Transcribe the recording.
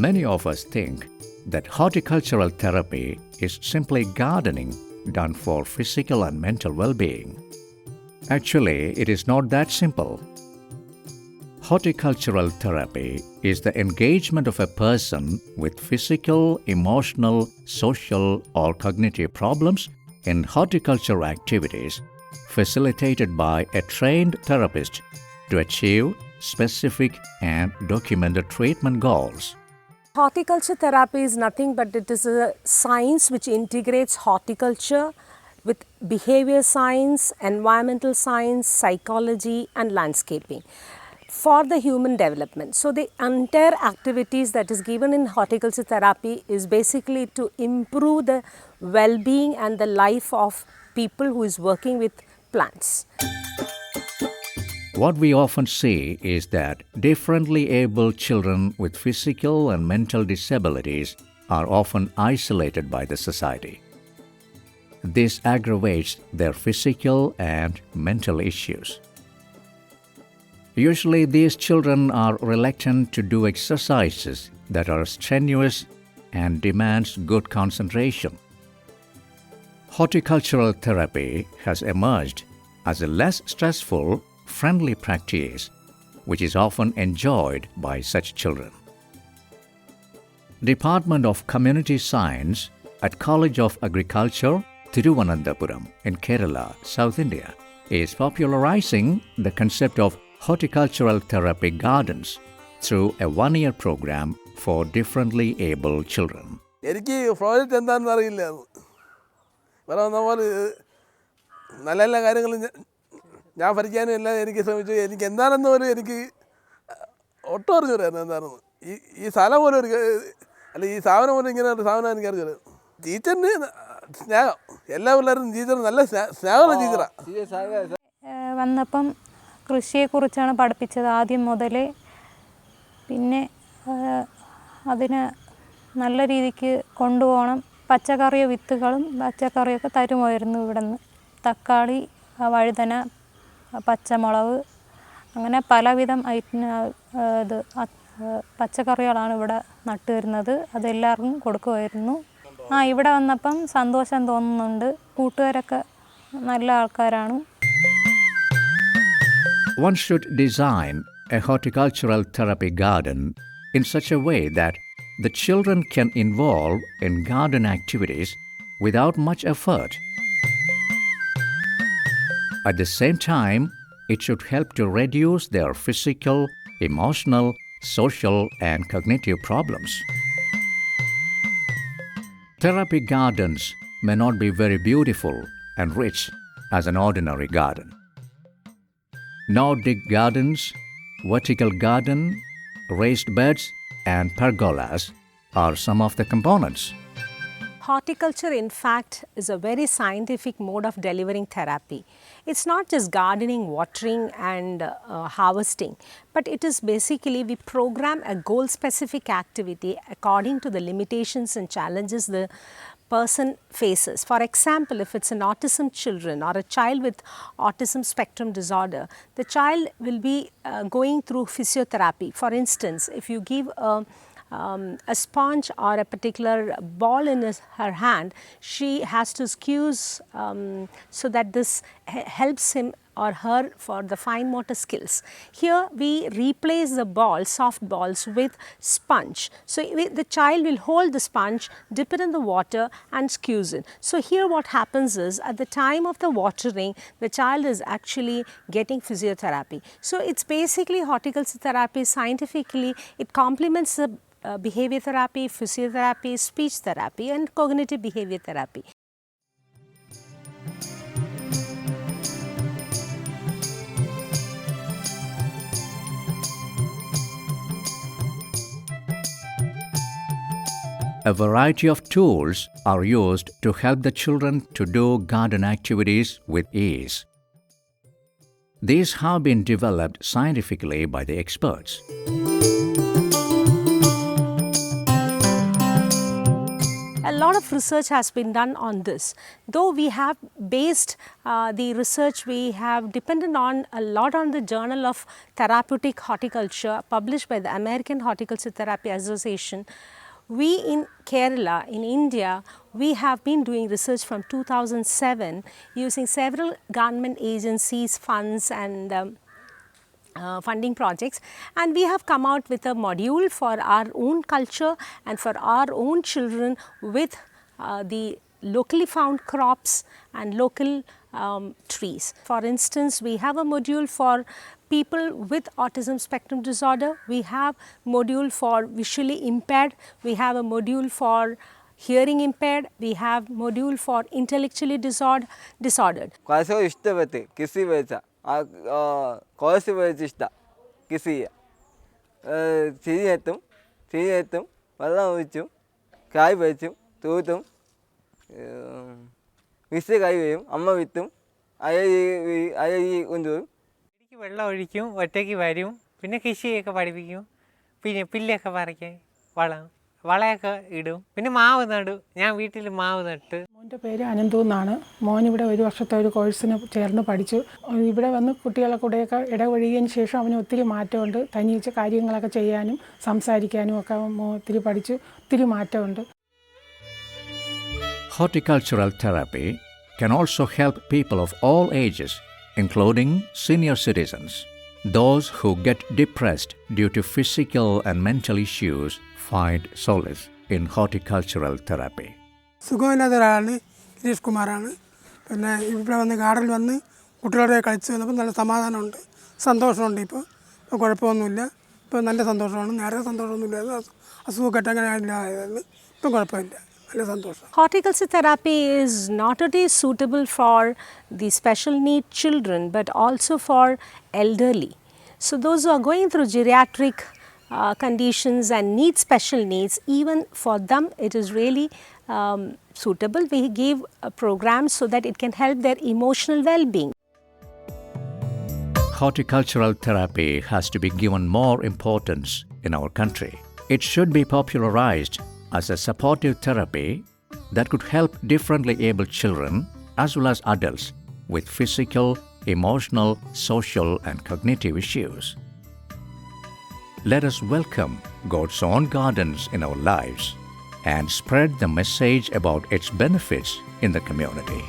Many of us think that horticultural therapy is simply gardening done for physical and mental well-being. Actually, it is not that simple. Horticultural therapy is the engagement of a person with physical, emotional, social, or cognitive problems in horticulture activities facilitated by a trained therapist to achieve specific and documented treatment goals. Horticulture therapy is nothing but it is a science which integrates horticulture with behavior science, environmental science, psychology and landscaping for the human development. So the entire activities that is given in horticulture therapy is basically to improve the well-being and the life of people who is working with plants. What we often see is that differently able children with physical and mental disabilities are often isolated by the society. This aggravates their physical and mental issues. Usually, these children are reluctant to do exercises that are strenuous and demands good concentration. Horticultural therapy has emerged as a less stressful, friendly practice which is often enjoyed by such children. Department of Community Science at College of Agriculture, Thiruvananthapuram in Kerala, South India, is popularizing the concept of horticultural therapy gardens through a one-year program for differently able children. എനിക്ക് project എന്താണെന്ന് അറിയില്ല. പറയുന്ന പോലെ നല്ല നല്ല കാര്യങ്ങൾ ഞാൻ പഠിക്കാനും എല്ലാം എനിക്ക് ശ്രമിച്ചു. എനിക്ക് എന്താണെന്ന് പോലും എനിക്ക് ഒട്ടും അറിഞ്ഞൂടായിരുന്നു എന്താണെന്ന്. ഈ സ്ഥലം പോലും ഒരു അല്ല ഈ സാധനം പോലും ഇങ്ങനെ ഒരു സാധനം എനിക്ക് അറിഞ്ഞത്. ടീച്ചറിന് സ്നേഹം, എല്ലാ പിള്ളേരും ടീച്ചർ നല്ല സ്നേഹമുള്ള ടീച്ചറാണ്. വന്നപ്പം കൃഷിയെക്കുറിച്ചാണ് പഠിപ്പിച്ചത് ആദ്യം മുതലേ. പിന്നെ അതിന് നല്ല രീതിക്ക് കൊണ്ടുപോകണം. പച്ചക്കറിയോ വിത്തുകളും പച്ചക്കറിയൊക്കെ തരുമായിരുന്നു ഇവിടെ നിന്ന്. തക്കാളി, വഴുതന, പച്ചമുളക്, അങ്ങനെ പലവിധം പച്ചക്കറികളാണ് ഇവിടെ നട്ടു വരുന്നത്. അതെല്ലാവർക്കും കൊടുക്കുമായിരുന്നു. ഇവിടെ വന്നപ്പം സന്തോഷം തോന്നുന്നുണ്ട്. കൂട്ടുകാരൊക്കെ നല്ല ആൾക്കാരാണ്. One should design a horticultural therapy garden in such a way that the children can involve in garden activities without much effort. At the same time, it should help to reduce their physical, emotional, social, and cognitive problems. Therapy gardens may not be very beautiful and rich as an ordinary garden. Nordic gardens, vertical garden, raised beds, and pergolas are some of the components. Horticulture, in fact, is a very scientific mode of delivering therapy. It's not just gardening, watering and harvesting, but it is basically we program a goal-specific activity according to the limitations and challenges the person faces. For example, if it's an autism children or a child with autism spectrum disorder, the child will be going through physiotherapy. For instance, if you give a sponge or a particular ball in her hand, she has to squeeze so that this helps him or her for the fine motor skills. Here we replace the balls, soft balls, with sponge. So the child will hold the sponge, dip it in the water and squeeze it. So here what happens is at the time of the watering, the child is actually getting physiotherapy. So it's basically horticulture therapy. Scientifically, it complements the behavior therapy, physiotherapy, speech therapy and cognitive behavior therapy. A variety of tools are used to help the children to do garden activities with ease. These have been developed scientifically by the experts. A lot of research has been done on this. Though we have based the research, we have depended on a lot on the Journal of Therapeutic Horticulture published by the American Horticultural Therapy Association. We in Kerala, in India, we have been doing research from 2007 using several government agencies, funds and funding projects, and we have come out with a module for our own culture and for our own children with the locally found crops and local trees. For instance, we have a module for people with autism spectrum disorder, we have module for visually impaired, we have a module for hearing impaired, we have module for intellectually disordered. Course വെച്ചിഷ്ട കൃഷി ചെടിയെത്തും വെള്ളം ഒഴിച്ചും കായ് വെച്ചും തൂത്തും വിത്ത് കൈ വരും അമ്മ വിത്തും അയയി കൊണ്ടുപോകും ചെടിക്ക് വെള്ളം ഒഴിക്കും ഒറ്റയ്ക്ക് വരും പിന്നെ കൃഷിയൊക്കെ പഠിപ്പിക്കും പിന്നെ പുല്ലൊക്കെ പറിക്കാൻ വളയൊക്കെ ഇടും പിന്നെ മാവ് നടും ഞാൻ വീട്ടിൽ മാവ് നട്ട്. മോൻ്റെ പേര് അനന്തു എന്നാണ്. മോൻ ഇവിടെ ഒരു വർഷത്തെ ഒരു കോഴ്സിന് ചേർന്ന് പഠിച്ചു. ഇവിടെ വന്ന് കുട്ടികളെ കൂടെയൊക്കെ ഇടപഴകിയതിന് ശേഷം അവന് ഒത്തിരി മാറ്റമുണ്ട്. തനിച്ച് കാര്യങ്ങളൊക്കെ ചെയ്യാനും സംസാരിക്കാനും ഒക്കെ ഒത്തിരി പഠിച്ചു. ഒത്തിരി മാറ്റമുണ്ട്. Horticultural therapy can also help people of all ages, including senior citizens. Those who get depressed due to physical and mental issues find solace in horticultural therapy. സുഖമില്ലാത്ത ഒരാളാണ്, ഗിരീഷ് കുമാറാണ്. പിന്നെ ഇവിടെ വന്ന് ഗാർഡനിൽ വന്ന് കുട്ടികളുടെ കളിച്ച് വന്നപ്പോൾ നല്ല സമാധാനമുണ്ട്, സന്തോഷമുണ്ട്. ഇപ്പോൾ കുഴപ്പമൊന്നുമില്ല. ഇപ്പോൾ നല്ല സന്തോഷമാണ്. നേരെ സന്തോഷമൊന്നുമില്ല, അസുഖമൊക്കെ അങ്ങനെ ഇല്ലായിരുന്നു. ഇപ്പം കുഴപ്പമില്ല, നല്ല സന്തോഷം. Horticulture therapy is not only suitable for the special need children but also for elderly. So those who are going through geriatric conditions and need special needs, even for them it is really suitable. We give programs so that it can help their emotional well-being. Horticultural therapy has to be given more importance in our country. It should be popularized as a supportive therapy that could help differently abled children as well as adults with physical, emotional, social and cognitive issues. Let us welcome God's own gardens in our lives and spread the message about its benefits in the community.